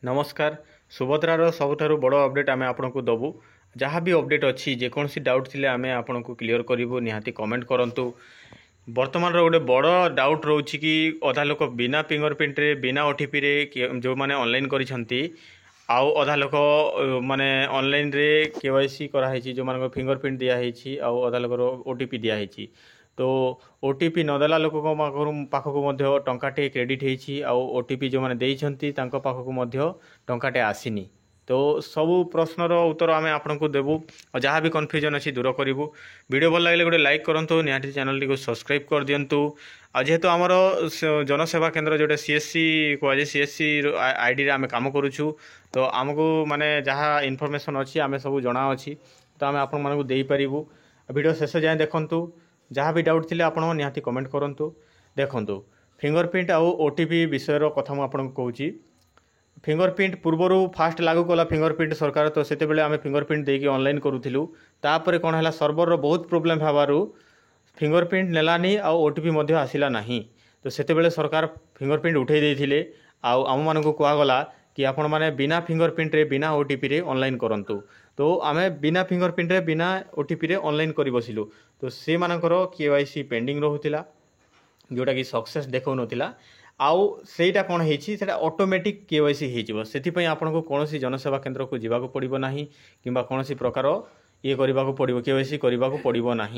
नमस्कार सुभद्रार सबुठारु बड़ अपडेट आम आपन को दबु जहाँ भी अपडेट अच्छी जेकोसी डाउट थिले आम आपन को क्लियर करूँ निहाती कमेंट करूँ। वर्तमान गोटे बड़ डाउट रोचे कि अधा लोक बिना फिंगरप्रिंट रे बिना ओटीपी रे जो मैंने ऑनलाइन करिसेंती आउ अधा लोक माने ऑनलाइन रे केवाईसी कराई जो मान फिंगरप्रिंट दिखाई आउ अधा लोकर ओटीपी दिखाई तो ओटीपी नदेला लोक पाखक टंकाटे क्रेडिट होती ओटीपी जो मैंने देइछंती तांको पाखक टंकाटे आसीनी। तो सबू प्रश्नर उत्तर आम आपन को देवु और जहाँ भी कन्फ्यूजन अच्छी दूर करूँ। वीडियो भल लगे गोटे लाइक करूँ निहाती चैनल को सब्सक्राइब कर दिंतु। जेहेतु आमर जनसेवा केन्द्र जोटे सीएससी कहुए सीएससी आईडी आम कम करुचु तो आमको माने जहाँ इनफॉरमेशन अच्छी आम सब जना अच्छी तो आम आपण मानक दे पारिबु। वीडियो शेष जाए देखंतु जहाँ भी डाउट थिले आपण निहाती कमेंट करंतु। देखंतु फिंगरप्रिंट आउ ओटीपी विषय कथा मु आपन को कहूची। फिंगरप्रिंट पूर्वर फास्ट लागू कला फिंगरप्रिंट सरकार तो सेते बेले आम फिंगरप्रिंट देकी ऑनलाइन करूथिलु तापर कौन है सर्वर रो बहुत प्रोब्लेम हबारु फिंगरप्रिंट नेलानी आ ओटीपी मध्य आसिला नहीं तो सेते बेले सरकार फिंगरप्रिंट उठे देथिले आउ आम मान को कहगला कि आपण माने बिना फिंगरप्रिंट रे बिना ओटीपी रे ऑनलाइन करंतु। तो आमे बिना फिंगरप्रिंट रे बिना ओटीपी रे ऑनलाइन करि बसिलु तो से मानकर केवाईसी पेंडिंग रहुतिला जोटा कि सक्सेस देखौ नथिला आउ सेटा कौन है ऑटोमेटिक केवाईसी हो से आपको कौन जनसेवा केन्द्र को जीवा पड़ो ना कि कौन प्रकार ये करने को पड़ो केवाईसी करने को पड़ो ना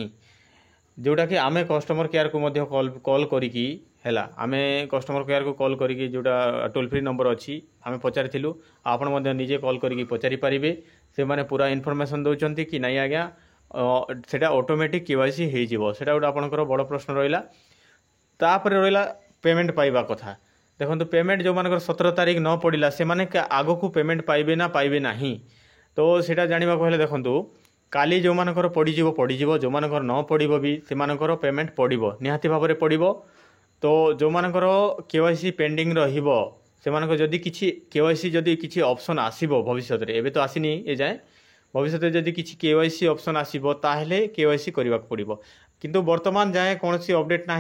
जोटा कि आम कस्टमर केयर को कॉल करिकी हैला आम कस्टमर केयर को कॉल करिकी जोटा टोल फ्री नंबर अच्छी आम पचारिलु आपड़ निजे कॉल करिकी पचारि पारिबे से माने पूरा इनफॉरमेशन दौरान कि नहीं आज्ञा सेटा ऑटोमेटिक केवाईसी हो सेटा गोटे आपंकर बड़ प्रश्न रहा। तापर रहा पेमेंट पाइबा कथा देखो पेमेंट जो मान 17 तारीख न पड़ा से माने आग को पेमेंट पाइबे ना पाइबे नहीं तो सेटा जाना हेल्ले देखो काली जो मानकर पड़ो जो मानकर न पड़ो भी से मानकर पेमेंट पड़ो निहाती भाव में पड़ो। तो जो मानकर केवाईसी पेंडिंग रहिबो से मानकर जदि किछि केवाईसी जदि किछि ऑप्शन आसीबो भविष्य रे एबे तो आसीनी ए जाए भविष्य में जदि किछि केवाईसी ऑप्शन आसीबो ताहेले केवाईसी करबा पड़ो किंतु वर्तमान जाए कौन सी अपडेट ना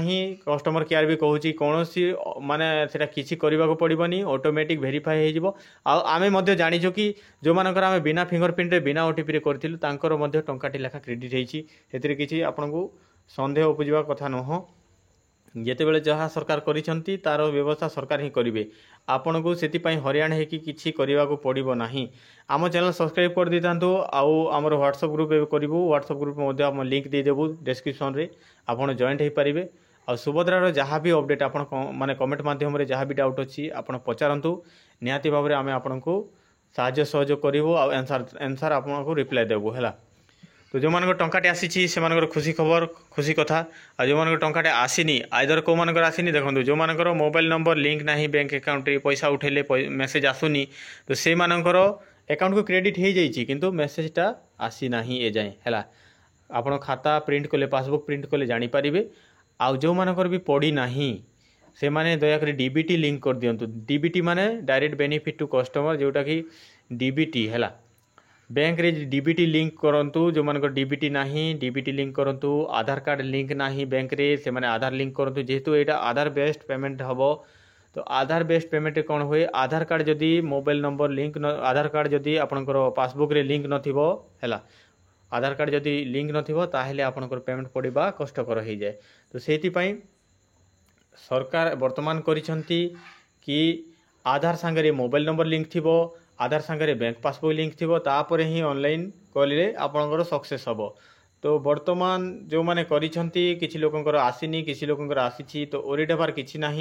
कस्टमर केयर भी कहूँ कौन सी माने सेटा किसी करने को पड़ोनी ऑटोमेटिक वेरीफाई हो आम जाचु कि जो मानकर आम बिना फिंगरप्रिंट रे बिना ओटीपी रे करथिलु तांकर मध्य टंकाटी लेखा क्रेडिट होती से किसी आपन को सन्देह उपजा कथा नुह जितेबाला जहाँ सरकार करिसेंती तार व्यवस्था सरकार ही करेंगे आपन को से हरियाणा है कि किसी करने को पड़ो ना। आम चैनल सब्सक्राइब कर दी था आउ आमर व्हाट्सएप ग्रुप करूँ व्हाट्सएप ग्रुप में लिंक देदेबू डिस्क्रिप्शन रे आपन जॉइंट हो पारे आ सुभद्रार जहाँ भी अपडेट आप माने कमेंट माध्यम जहाँ भी डाउट अच्छी आप पचारतु निहाती भाव में आम आपन को साहाय्य सहयोग करूँ आंसर आपको रिप्लाई देबू है। तो जो मान टंकाटे आसी से खुशी खबर खुशी कथा आ जो मान टंकाटे आसीनी आइदर कौ मान आसीनी देखो जो मान मोबाइल नंबर लिंक ना बैंक अकाउंट रे पैसा उठेले मेसेज आसुनी तो से मानकर अकाउंट को क्रेडिट हो जाइए किंतु मेसेजटा आसी ना ए जाए है आपन खाता प्रिंट कले पासबुक प्रिंट कले जानीपारे आउ जो मानकर भी पड़ी ना से माने दयाकोरी डीबीटी लिंक कर दिंतु डीबीटी माने डायरेक्ट बेनिफिट टू कस्टमर जोटा कि डीबीटी है बैंक रे डीबीटी लिंक करंतु जो मानकर डीबीटी नाही डीबीटी लिंक करंतु आधार कार्ड लिंक नाही बैंक रे से माने आधार लिंक करंतु जेहेतु एटा आधार बेस्ड पेमेंट हबो तो आधार बेस्ड पेमेंट कौन हुए आधार कार्ड जदि मोबाइल नंबर लिंक आधार कार्ड जदि आपनकर पासबुक रे लिंक नथिबो हैला आधार कार्ड जदि लिंक नथिबो ताहेले आपनकर पेमेंट पड़िबा कष्टकर हो जाए। तो सेति पई सरकार वर्तमान करिसंती कि आधार संगे मोबाइल नंबर लिंक थिबो आधार संगे बैंक पासबुक लिंक थी तापर ही ऑनलाइन कले आपंकर सक्सेस हम। तो वर्तमान जो मैंने किसी लोकंकर आसीनी किसी लोकंकर आसी तो ओरिट हबार किसी ना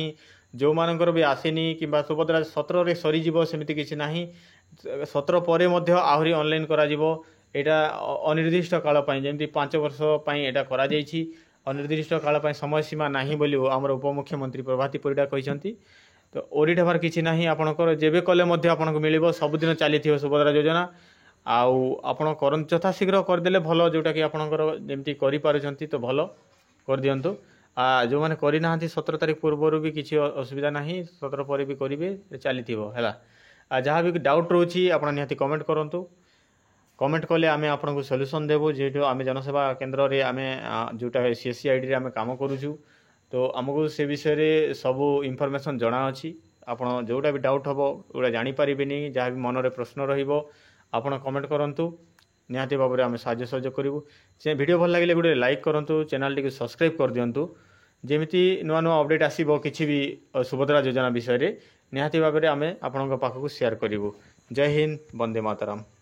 जो मानकर भी आसीनी कि सुभद्रा 17 रे सरीज सेमती किसी ना 17 पर आहरी ऑनलाइन करा एटा अनिर्दिष्ट काल जमी 5 वर्ष एटा करा अनिर्दिष्ट काल समय सीमा नहीं बोली आमर उपमुख्यमंत्री प्रभाती परिडा कहते। तो ओरिट हबार किसी ना आपंकर जेबे कले आपको मिल सबुदिन चली सुभद्रा योजना आपड़ कर यथाशीघ्र करदे भल जोटा कि आपंकर जमी कर तो भल कर दिंतु जो मैंने करना 17 तारीख पूर्व भी किसी असुविधा ना 17 पर भी करेंगे चली है जहाँ भी डाउट रोची आप निहाती कमेंट करूँ कमेंट कले आम आपको सल्यूशन देवु जेहेतु आम जनसेवा केन्द्र रे आम जोटा सीएससी आईडी आम काम करुचु तो आमको से विषय रे सब इनफॉरमेशन जना अच्छी ଆପଣ ଯେଉଁଟା ବି ଡାଉଟ୍ ହେବ ଏଗୁଡ଼ା ଜାଣିପାରିବେନି, ଯାହା ବି ମନରେ ପ୍ରଶ୍ନ ରହିବ ଆପଣ କମେଣ୍ଟ କରନ୍ତୁ, ନିହାତି ଭାବରେ ଆମେ ସାହାଯ୍ୟ ସହଯୋଗ କରିବୁ। ସେ ଭିଡ଼ିଓ ଭଲ ଲାଗିଲେ ଗୋଟେ ଲାଇକ୍ କରନ୍ତୁ, ଚ୍ୟାନେଲଟିକୁ ସବସ୍କ୍ରାଇବ୍ କରିଦିଅନ୍ତୁ, ଯେମିତି ନୂଆ ନୂଆ ଅପଡ଼େଟ୍ ଆସିବ କିଛି ବି ସୁଭଦ୍ରା ଯୋଜନା ବିଷୟରେ ନିହାତି ଭାବରେ ଆମେ ଆପଣଙ୍କ ପାଖକୁ ସେୟାର କରିବୁ। ଜୟ ହିନ୍ଦ, ବନ୍ଦେ ମାତରମ୍।